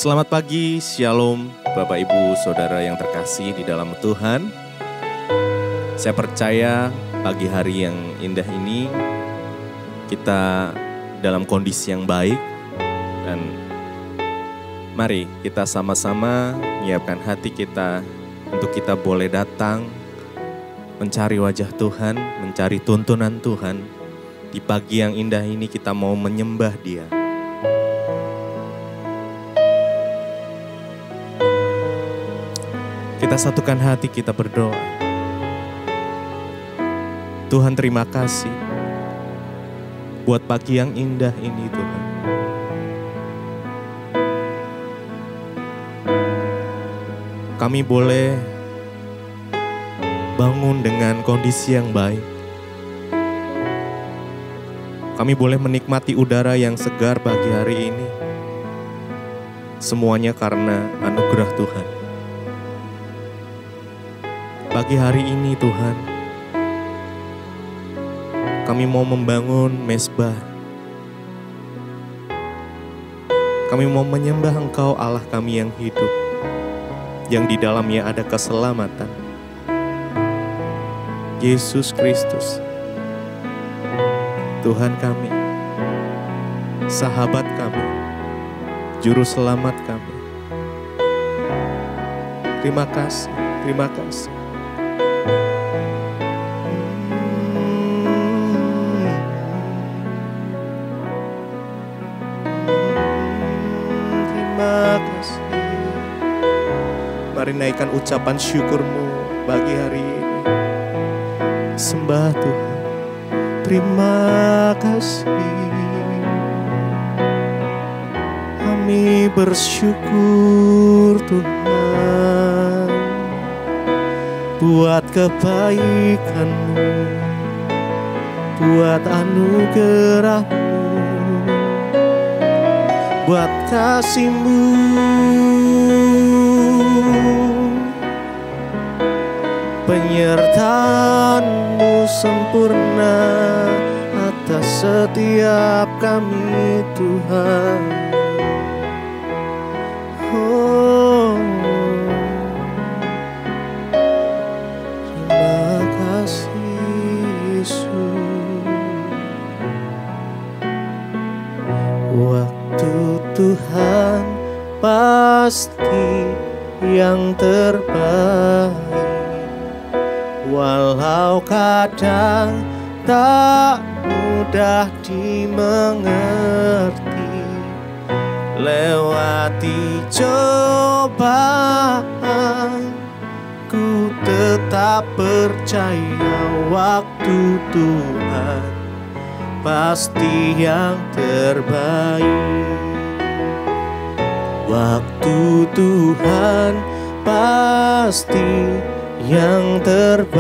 Selamat pagi, Shalom Bapak Ibu Saudara yang terkasih di dalam Tuhan. Saya percaya pagi hari yang indah ini kita dalam kondisi yang baik. Dan mari kita sama-sama menyiapkan hati kita untuk kita boleh datang mencari wajah Tuhan, mencari tuntunan Tuhan. Di pagi yang indah ini kita mau menyembah Dia. Kita satukan hati, kita berdoa. Tuhan, terima kasih buat pagi yang indah ini, Tuhan. Kami boleh bangun dengan kondisi yang baik. Kami boleh menikmati udara yang segar pagi hari ini. Semuanya karena anugerah Tuhan. Pagi hari ini Tuhan, kami mau membangun mezbah. Kami mau menyembah Engkau Allah kami yang hidup, yang di dalamnya ada keselamatan. Yesus Kristus, Tuhan kami, sahabat kami, juru selamat kami. Terima kasih, terima kasih. Terima kasih. Mari naikkan ucapan syukurmu bagi hari ini. Sembah Tuhan. Terima kasih, kami bersyukur Tuhan buat kebaikan-Mu, buat anugerah-Mu, buat kasih-Mu. Penyertaan-Mu sempurna atas setiap kami Tuhan. Oh, terima kasih Yesus. Waktu Tuhan pasti yang terbaik. Walau kadang tak mudah dimengerti, lewati cobaan, ku tetap percaya waktu Tuhan pasti yang terbaik. Waktu Tuhan pasti yang terbaik.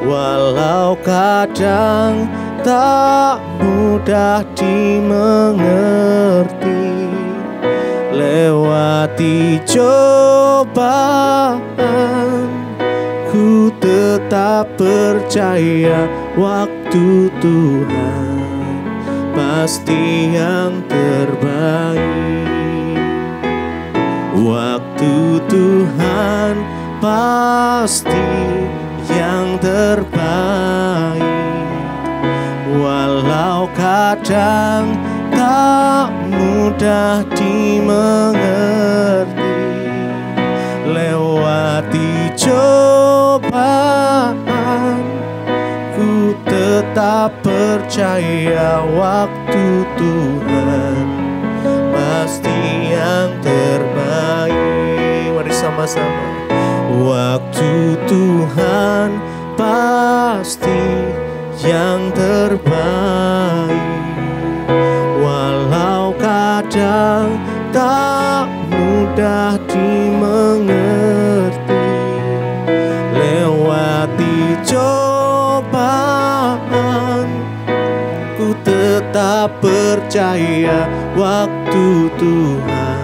Walau kadang tak mudah dimengerti, lewati cobaan, ku tetap percaya waktu Tuhan pasti yang terbaik. Waktu Tuhan pasti yang terbaik. Walau kadang tak mudah dimengerti, lewati cobaan, ku tetap percaya waktu Tuhan pasti yang terbaik. Mari sama-sama. Waktu Tuhan pasti yang terbaik. Walau kadang tak mudah dimengerti, lewati cobaan, ku tetap percaya waktu Tuhan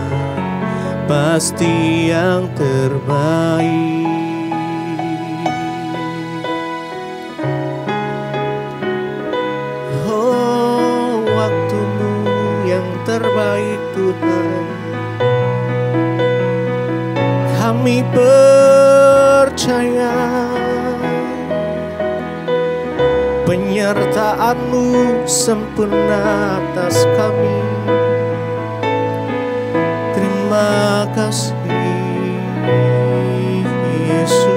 pasti yang terbaik. Oh, waktu-Mu yang terbaik Tuhan. Penyertaan-Mu sempurna atas kami. Terima kasih Yesus.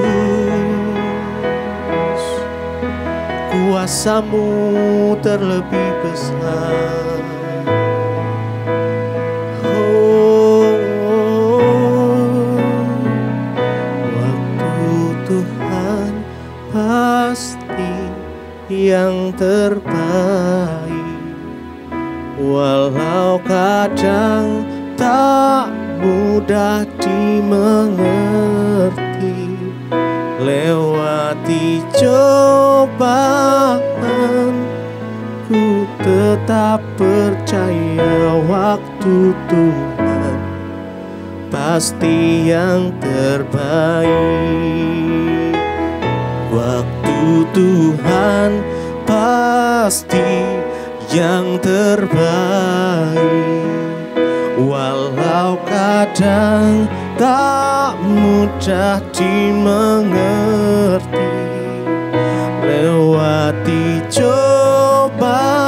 Kuasa-Mu terlebih besar. Waktu Tuhan pasti yang terbaik, walau kadang tak mudah dimengerti. Lewati cobaan, ku tetap percaya waktu Tuhan pasti yang terbaik. Waktu Tuhan pasti yang terbaik, walau kadang tak mudah dimengerti. Lewati cobaan,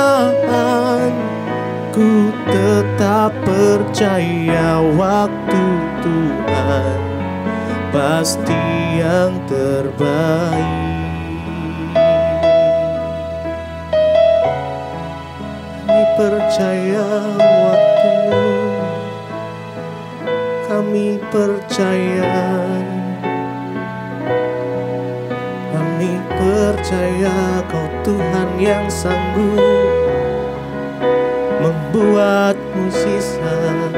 ku tetap percaya waktu Tuhan pasti yang terbaik. Kami percaya waktu, kami percaya, kami percaya Kau Tuhan yang sanggup membuat mukjizat,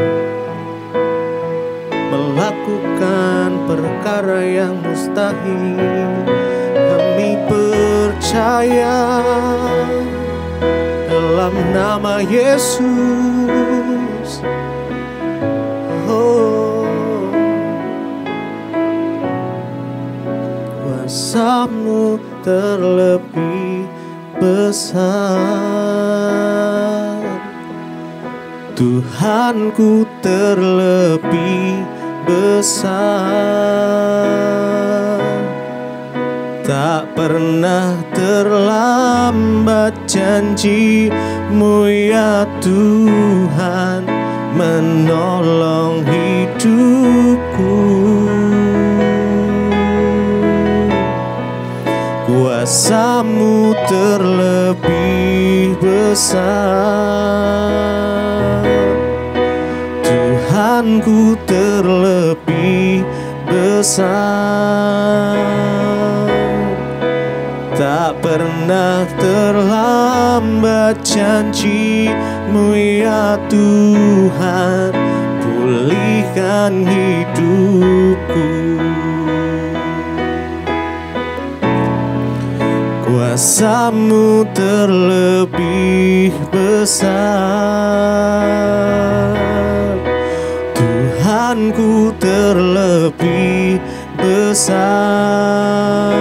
melakukan perkara yang mustahil. Kami percaya dalam nama Yesus. Kuasa-Mu terlebih besar, Tuhanku terlebih besar. Tak pernah terlambat janji-Mu ya Tuhan menolong hidupku. Kuasa-Mu terlebih besar, Tuhanku terlebih besar. Tak pernah terlambat janji-Mu ya Tuhan pulihkan hidupku. Kuasa-Mu terlebih besar, Tuhanku terlebih besar.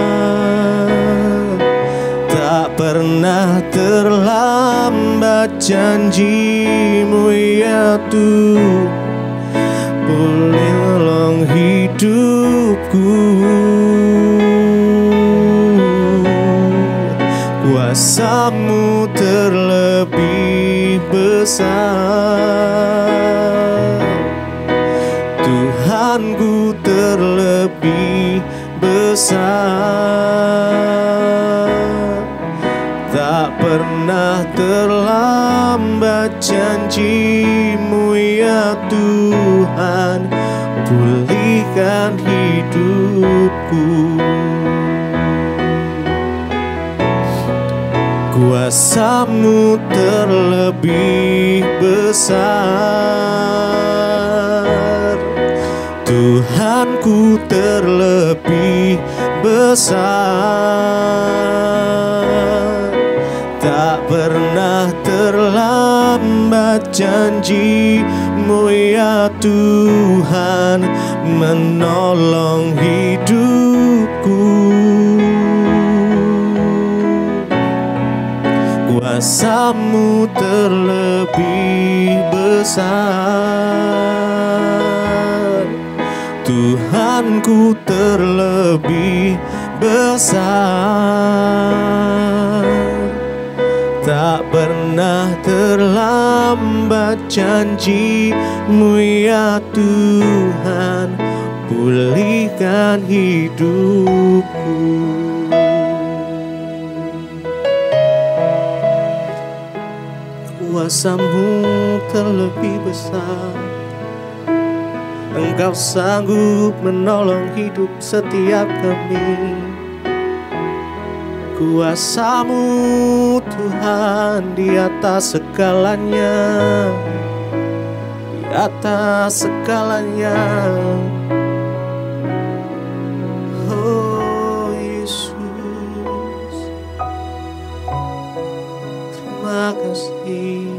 Tak pernah terlambat janji-Mu ya Tuhan pulihkan hidupku. Kuasa-Mu terlebih besar, Tuhanku terlebih besar. Tak pernah terlambat janji-Mu ya Tuhan pulihkan hidupku. Kuasa-Mu terlebih besar, Tuhanku terlebih besar. Tak pernah terlambat janji-Mu ya Tuhan menolong hidupku. Kuasa-Mu terlebih besar, Tuhanku terlebih besar. Tak pernah terlambat janji-Mu ya Tuhan, pulihkan hidupku. Kuasa-Mu terlebih besar, Engkau sanggup menolong hidup setiap kami. Kuasa-Mu Tuhan di atas segalanya, di atas segalanya. Oh Yesus, terima kasih.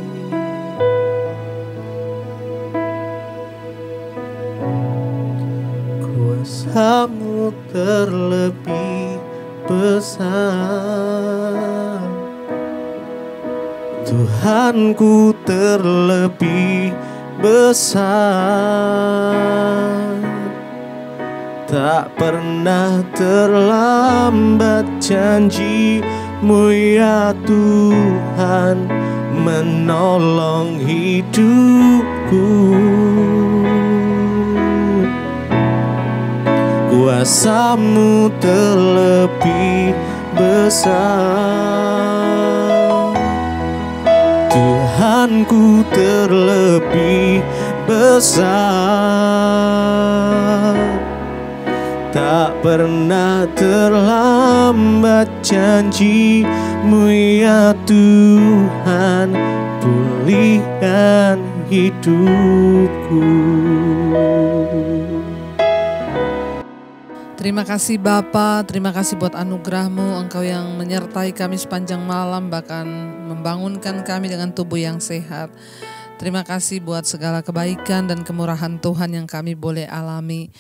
Kuasa-Mu terlebih besar, Tuhanku terlebih besar. Tak pernah terlambat janji-Mu ya Tuhan, menolong hidupku. Kuasa-Mu terlebih besar, Tuhanku terlebih besar. Tak pernah terlambat janji-Mu ya Tuhan, pulihkan hidupku. Terima kasih Bapa, terima kasih buat anugerah-Mu, Engkau yang menyertai kami sepanjang malam, bahkan membangunkan kami dengan tubuh yang sehat. Terima kasih buat segala kebaikan dan kemurahan Tuhan yang kami boleh alami.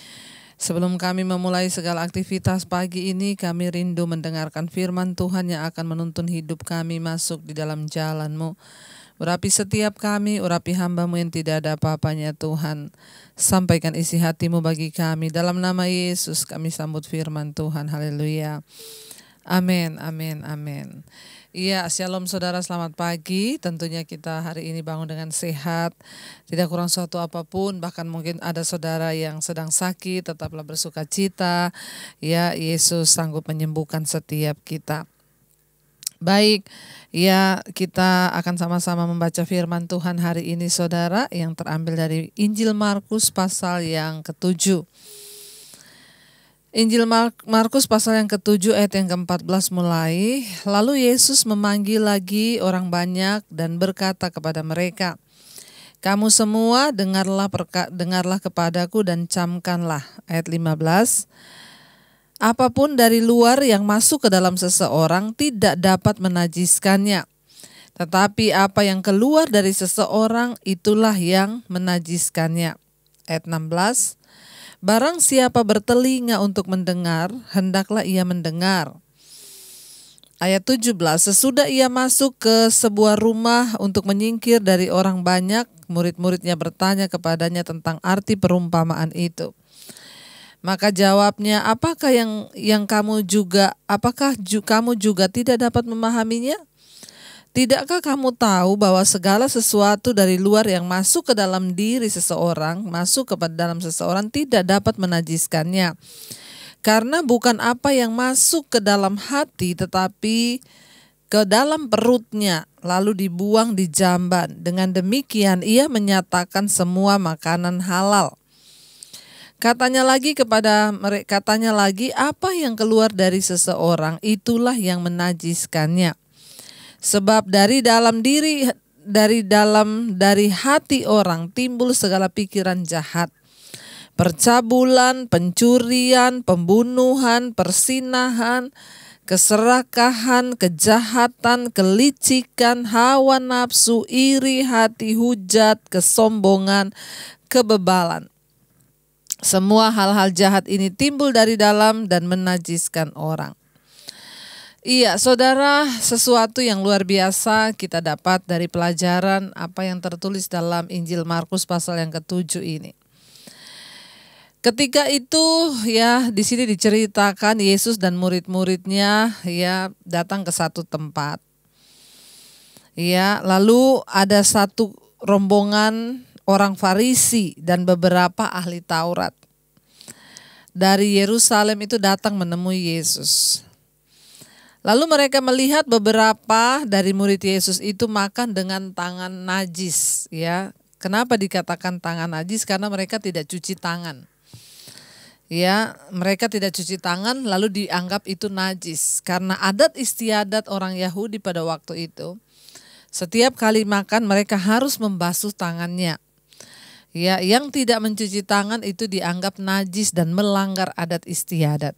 Sebelum kami memulai segala aktivitas pagi ini, kami rindu mendengarkan firman Tuhan yang akan menuntun hidup kami masuk di dalam jalan-Mu. Urapi setiap kami, urapi hamba-Mu yang tidak ada apa-apanya Tuhan. Sampaikan isi hati-Mu bagi kami. Dalam nama Yesus kami sambut firman Tuhan. Haleluya. Amin, amin, amin. Iya, shalom saudara, selamat pagi. Tentunya kita hari ini bangun dengan sehat, tidak kurang suatu apapun. Bahkan mungkin ada saudara yang sedang sakit, tetaplah bersuka cita. Ya, Yesus sanggup menyembuhkan setiap kita. Baik, ya kita akan sama-sama membaca firman Tuhan hari ini saudara, yang terambil dari Injil Markus pasal yang ke-7. Injil Markus pasal yang ke-7 ayat yang ke-14 mulai. Lalu Yesus memanggil lagi orang banyak dan berkata kepada mereka, "Kamu semua dengarlah kepadaku dan camkanlah." Ayat 15. Apapun dari luar yang masuk ke dalam seseorang tidak dapat menajiskannya. Tetapi apa yang keluar dari seseorang itulah yang menajiskannya. Ayat 16. Barang siapa bertelinga untuk mendengar, hendaklah ia mendengar. Ayat 17. Sesudah ia masuk ke sebuah rumah untuk menyingkir dari orang banyak, murid-muridnya bertanya kepadanya tentang arti perumpamaan itu. Maka jawabnya, apakah kamu juga tidak dapat memahaminya? Tidakkah kamu tahu bahwa segala sesuatu dari luar yang masuk ke dalam diri seseorang, masuk ke dalam seseorang tidak dapat menajiskannya? Karena bukan apa yang masuk ke dalam hati tetapi ke dalam perutnya, lalu dibuang di jamban. Dengan demikian ia menyatakan semua makanan halal. Katanya lagi, apa yang keluar dari seseorang itulah yang menajiskannya. Sebab dari hati orang timbul segala pikiran jahat, percabulan, pencurian, pembunuhan, persinahan, keserakahan, kejahatan, kelicikan, hawa nafsu, iri hati, hujat, kesombongan, kebebalan. Semua hal-hal jahat ini timbul dari dalam dan menajiskan orang. Iya, saudara, sesuatu yang luar biasa kita dapat dari pelajaran apa yang tertulis dalam Injil Markus pasal yang ke-7 ini. Ketika itu ya di sini diceritakan Yesus dan murid-muridnya ya datang ke satu tempat. Ya, lalu ada satu rombongan orang Farisi dan beberapa ahli Taurat dari Yerusalem itu datang menemui Yesus. Lalu mereka melihat beberapa dari murid Yesus itu makan dengan tangan najis, ya. Kenapa dikatakan tangan najis? Karena mereka tidak cuci tangan. Ya, mereka tidak cuci tangan lalu dianggap itu najis. Karena adat istiadat orang Yahudi pada waktu itu, setiap kali makan mereka harus membasuh tangannya. Ya, yang tidak mencuci tangan itu dianggap najis dan melanggar adat istiadat.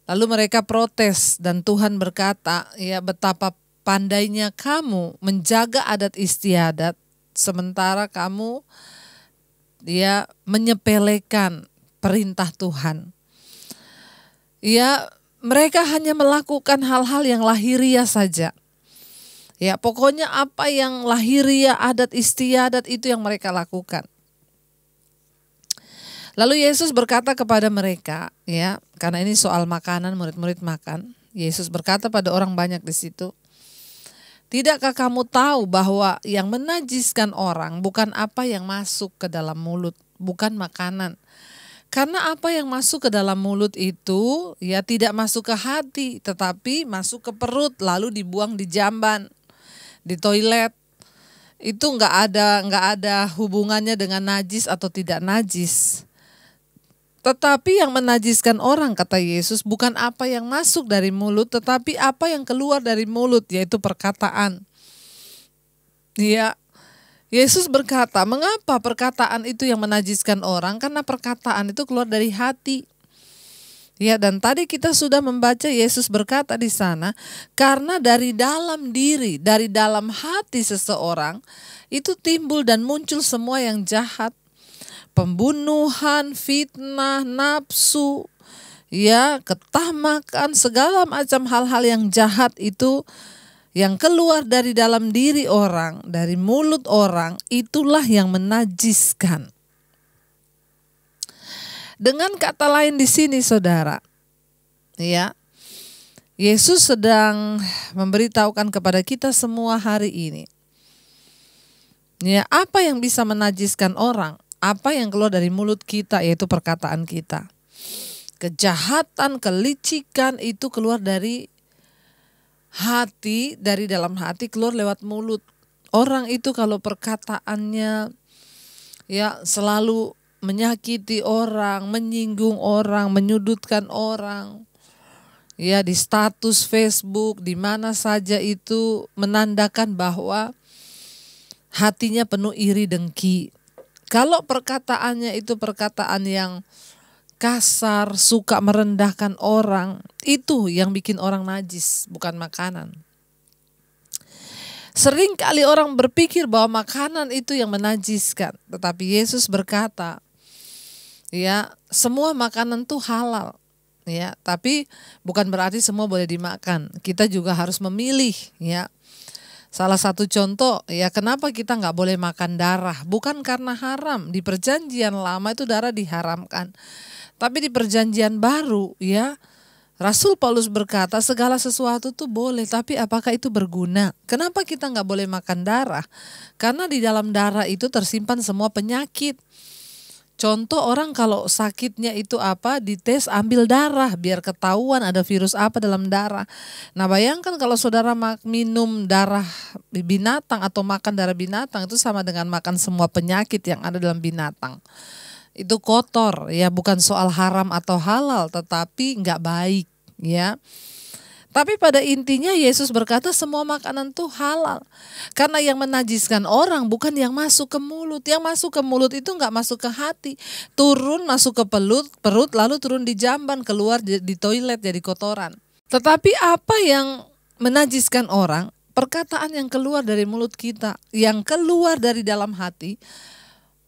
Lalu mereka protes dan Tuhan berkata, ya betapa pandainya kamu menjaga adat istiadat sementara kamu menyepelekan perintah Tuhan. Ya, mereka hanya melakukan hal-hal yang lahiriah saja. Ya, pokoknya apa yang lahiriah, adat istiadat itu yang mereka lakukan. Lalu Yesus berkata kepada mereka, ya, karena ini soal makanan, murid-murid makan. Yesus berkata pada orang banyak di situ, "Tidakkah kamu tahu bahwa yang menajiskan orang bukan apa yang masuk ke dalam mulut, bukan makanan. Karena apa yang masuk ke dalam mulut itu ya tidak masuk ke hati, tetapi masuk ke perut lalu dibuang di jamban, di toilet. Itu nggak ada hubungannya dengan najis atau tidak najis. Tetapi yang menajiskan orang," kata Yesus, "bukan apa yang masuk dari mulut, tetapi apa yang keluar dari mulut, yaitu perkataan." Ya, Yesus berkata, mengapa perkataan itu yang menajiskan orang? Karena perkataan itu keluar dari hati. Ya, dan tadi kita sudah membaca Yesus berkata di sana, karena dari dalam diri, dari dalam hati seseorang itu timbul dan muncul semua yang jahat. Pembunuhan, fitnah, nafsu, ya, ketamakan, segala macam hal-hal yang jahat itu yang keluar dari dalam diri orang, dari mulut orang, itulah yang menajiskan. Dengan kata lain di sini saudara, ya, Yesus sedang memberitahukan kepada kita semua hari ini, ya, apa yang bisa menajiskan orang, apa yang keluar dari mulut kita, yaitu perkataan kita. Kejahatan, kelicikan itu keluar dari hati, dari dalam hati keluar lewat mulut. Orang itu kalau perkataannya ya selalu menyakiti orang, menyinggung orang, menyudutkan orang, ya di status Facebook, di mana saja itu menandakan bahwa hatinya penuh iri dengki. Kalau perkataannya itu perkataan yang kasar, suka merendahkan orang, itu yang bikin orang najis, bukan makanan. Sering kali orang berpikir bahwa makanan itu yang menajiskan, tetapi Yesus berkata, ya, semua makanan itu halal, ya, tapi bukan berarti semua boleh dimakan. Kita juga harus memilih, ya. Salah satu contoh, ya, kenapa kita nggak boleh makan darah? Bukan karena haram. Di perjanjian lama itu darah diharamkan. Tapi di perjanjian baru, ya, Rasul Paulus berkata segala sesuatu itu boleh, tapi apakah itu berguna? Kenapa kita nggak boleh makan darah? Karena di dalam darah itu tersimpan semua penyakit. Contoh orang kalau sakitnya itu apa, dites ambil darah biar ketahuan ada virus apa dalam darah. Nah bayangkan kalau saudara minum darah binatang atau makan darah binatang, itu sama dengan makan semua penyakit yang ada dalam binatang. Itu kotor, ya, bukan soal haram atau halal, tetapi nggak baik, ya. Tapi pada intinya Yesus berkata semua makanan itu halal. Karena yang menajiskan orang bukan yang masuk ke mulut. Yang masuk ke mulut itu nggak masuk ke hati. Turun masuk ke perut lalu turun di jamban, keluar di toilet jadi kotoran. Tetapi apa yang menajiskan orang? Perkataan yang keluar dari mulut kita, yang keluar dari dalam hati.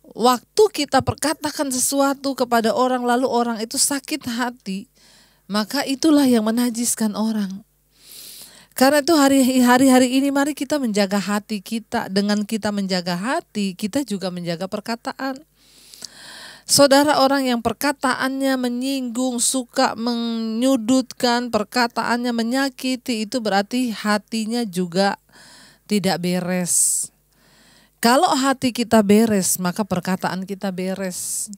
Waktu kita perkatakan sesuatu kepada orang lalu orang itu sakit hati, maka itulah yang menajiskan orang. Karena itu hari-hari ini mari kita menjaga hati kita. Dengan kita menjaga hati, kita juga menjaga perkataan. Saudara, orang yang perkataannya menyinggung, suka menyudutkan, perkataannya menyakiti, itu berarti hatinya juga tidak beres. Kalau hati kita beres, maka perkataan kita beres.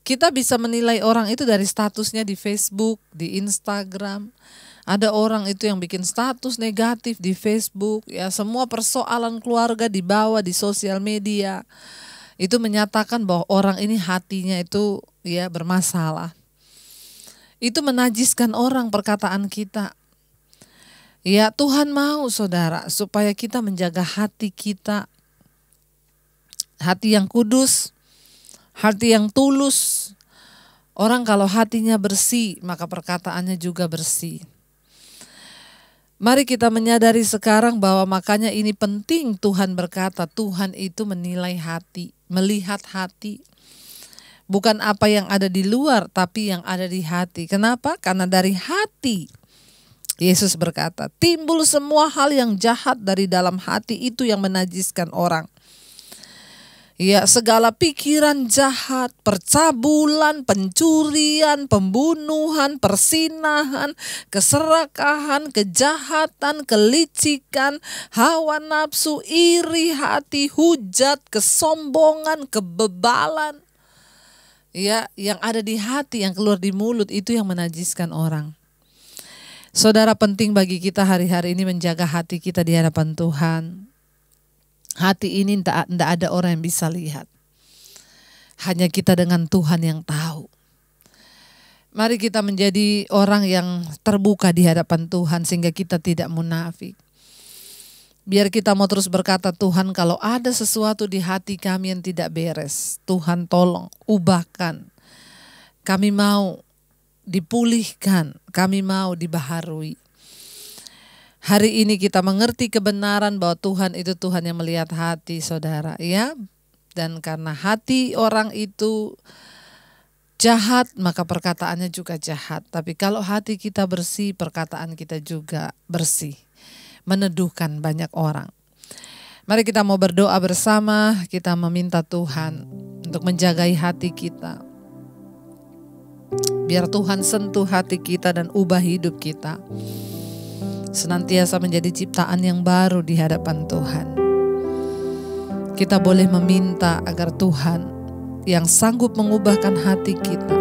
Kita bisa menilai orang itu dari statusnya di Facebook, di Instagram. Ada orang itu yang bikin status negatif di Facebook, ya semua persoalan keluarga dibawa di sosial media. Itu menyatakan bahwa orang ini hatinya itu ya bermasalah. Itu menajiskan orang perkataan kita. Ya Tuhan mau saudara supaya kita menjaga hati kita. Hati yang kudus, hati yang tulus. Orang kalau hatinya bersih, maka perkataannya juga bersih. Mari kita menyadari sekarang bahwa makanya ini penting Tuhan berkata, Tuhan itu menilai hati, melihat hati. Bukan apa yang ada di luar, tapi yang ada di hati. Kenapa? Karena dari hati, Yesus berkata, timbul semua hal yang jahat dari dalam hati itu yang menajiskan orang. Ya, segala pikiran jahat, percabulan, pencurian, pembunuhan, persinahan, keserakahan, kejahatan, kelicikan, hawa nafsu, iri hati, hujat, kesombongan, kebebalan. Ya, yang ada di hati, yang keluar di mulut itu yang menajiskan orang. Saudara, penting bagi kita hari-hari ini menjaga hati kita di hadapan Tuhan. Hati ini tidak ada orang yang bisa lihat. Hanya kita dengan Tuhan yang tahu. Mari kita menjadi orang yang terbuka di hadapan Tuhan sehingga kita tidak munafik. Biar kita mau terus berkata, Tuhan kalau ada sesuatu di hati kami yang tidak beres, Tuhan tolong ubahkan. Kami mau dipulihkan, kami mau dibaharui. Hari ini kita mengerti kebenaran bahwa Tuhan itu Tuhan yang melihat hati saudara, ya. Dan karena hati orang itu jahat, maka perkataannya juga jahat. Tapi kalau hati kita bersih, perkataan kita juga bersih. Meneduhkan banyak orang. Mari kita mau berdoa bersama, kita meminta Tuhan untuk menjagai hati kita. Biar Tuhan sentuh hati kita dan ubah hidup kita. Senantiasa menjadi ciptaan yang baru di hadapan Tuhan. Kita boleh meminta agar Tuhan yang sanggup mengubahkan hati kita,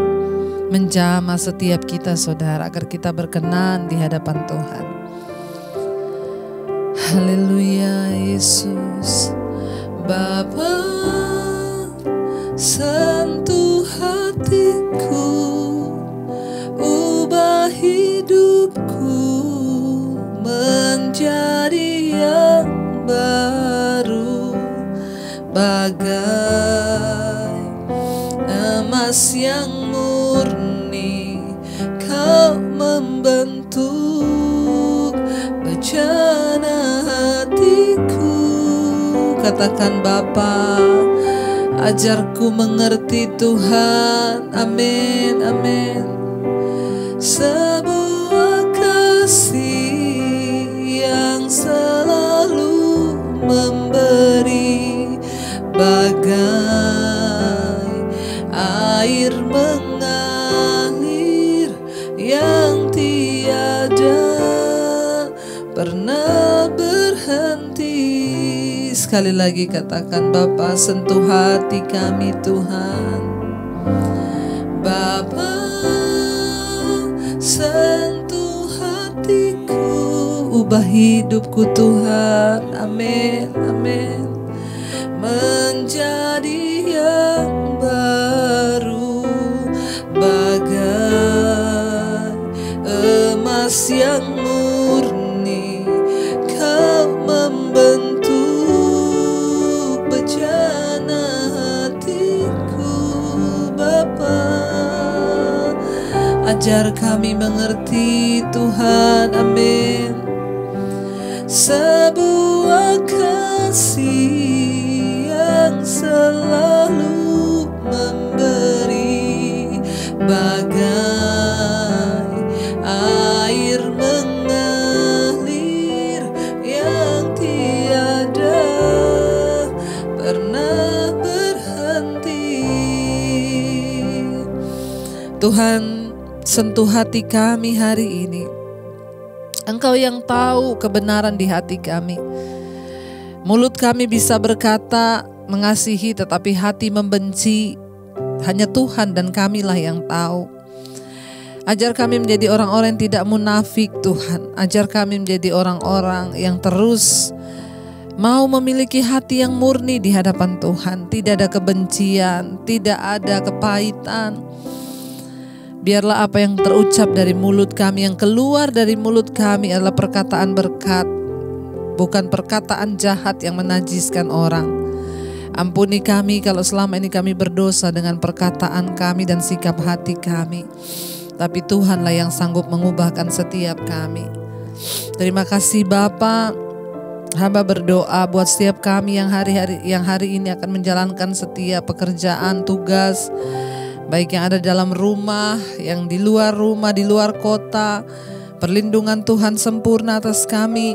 menjamah setiap kita saudara, agar kita berkenan di hadapan Tuhan. Haleluya Yesus. Bapa, sentuh hatiku, ubah hidupku menjadi yang baru, bagai emas yang murni. Kau membentuk bejana hatiku. Katakan Bapa, ajarku mengerti Tuhan. Amin, amin. Sebuah kasih yang selalu memberi, bagai air mengalir yang tiada pernah berhenti. Sekali lagi katakan, Bapa sentuh hati kami Tuhan. Bapa sentuh hatiku, ubah hidupku Tuhan. Amin, amin. Menjadi yang baru, bagai emas yang murni. Kau membentuk bejana hatiku. Bapa, ajar kami mengerti Tuhan. Amin. Sebuah kasih yang selalu memberi, bagai air mengalir yang tiada pernah berhenti. Tuhan, sentuh hati kami hari ini. Engkau yang tahu kebenaran di hati kami. Mulut kami bisa berkata mengasihi tetapi hati membenci. Hanya Tuhan dan kamilah yang tahu. Ajar kami menjadi orang-orang yang tidak munafik Tuhan. Ajar kami menjadi orang-orang yang terus mau memiliki hati yang murni di hadapan Tuhan. Tidak ada kebencian, tidak ada kepahitan. Biarlah apa yang terucap dari mulut kami, yang keluar dari mulut kami adalah perkataan berkat, bukan perkataan jahat yang menajiskan orang. Ampuni kami kalau selama ini kami berdosa dengan perkataan kami dan sikap hati kami. Tapi Tuhanlah yang sanggup mengubahkan setiap kami. Terima kasih Bapa. Hamba berdoa buat setiap kami yang hari ini akan menjalankan setiap pekerjaan, tugas, baik yang ada dalam rumah, yang di luar rumah, di luar kota. Perlindungan Tuhan sempurna atas kami.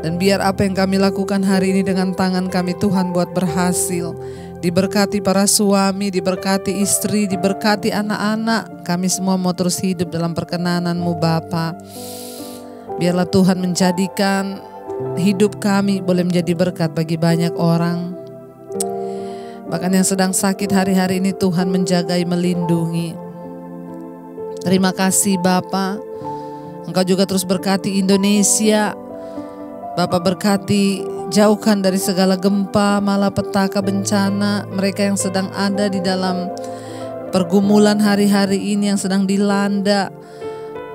Dan biar apa yang kami lakukan hari ini dengan tangan kami Tuhan buat berhasil. Diberkati para suami, diberkati istri, diberkati anak-anak. Kami semua mau terus hidup dalam perkenanan-Mu Bapa. Biarlah Tuhan menjadikan hidup kami boleh menjadi berkat bagi banyak orang. Bahkan yang sedang sakit hari-hari ini Tuhan menjagai, melindungi. Terima kasih Bapa. Engkau juga terus berkati Indonesia. Bapak berkati, jauhkan dari segala gempa, malapetaka, bencana. Mereka yang sedang ada di dalam pergumulan hari-hari ini, yang sedang dilanda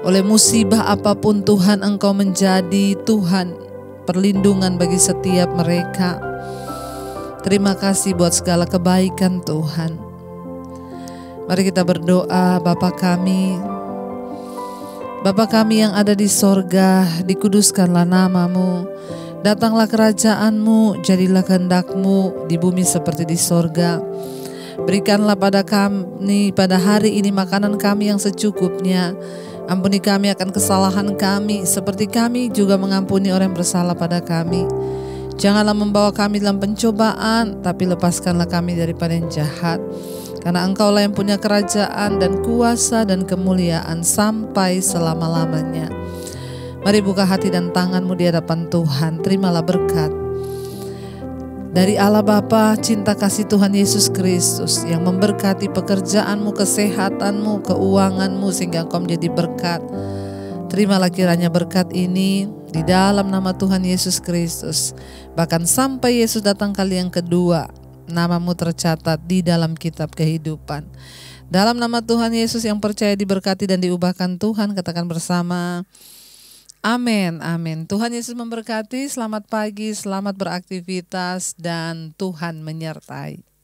oleh musibah apapun Tuhan, Engkau menjadi Tuhan perlindungan bagi setiap mereka. Terima kasih buat segala kebaikan Tuhan. Mari kita berdoa. Bapa kami yang ada di sorga, dikuduskanlah nama-Mu. Datanglah kerajaan-Mu, jadilah kehendak-Mu di bumi seperti di sorga. Berikanlah pada kami pada hari ini makanan kami yang secukupnya. Ampuni kami akan kesalahan kami, seperti kami juga mengampuni orang yang bersalah pada kami. Janganlah membawa kami dalam pencobaan, tapi lepaskanlah kami daripada yang jahat. Karena Engkaulah yang punya kerajaan dan kuasa dan kemuliaan sampai selama-lamanya. Mari buka hati dan tangan-Mu di hadapan Tuhan. Terimalah berkat dari Allah Bapa, cinta kasih Tuhan Yesus Kristus yang memberkati pekerjaan-Mu, kesehatan-Mu, keuangan-Mu sehingga Engkau menjadi berkat. Terimalah kiranya berkat ini di dalam nama Tuhan Yesus Kristus. Bahkan sampai Yesus datang kali yang kedua, nama-Mu tercatat di dalam kitab kehidupan. Dalam nama Tuhan Yesus yang percaya diberkati dan diubahkan Tuhan, katakan bersama, amin, amin. Tuhan Yesus memberkati, selamat pagi, selamat beraktivitas, dan Tuhan menyertai.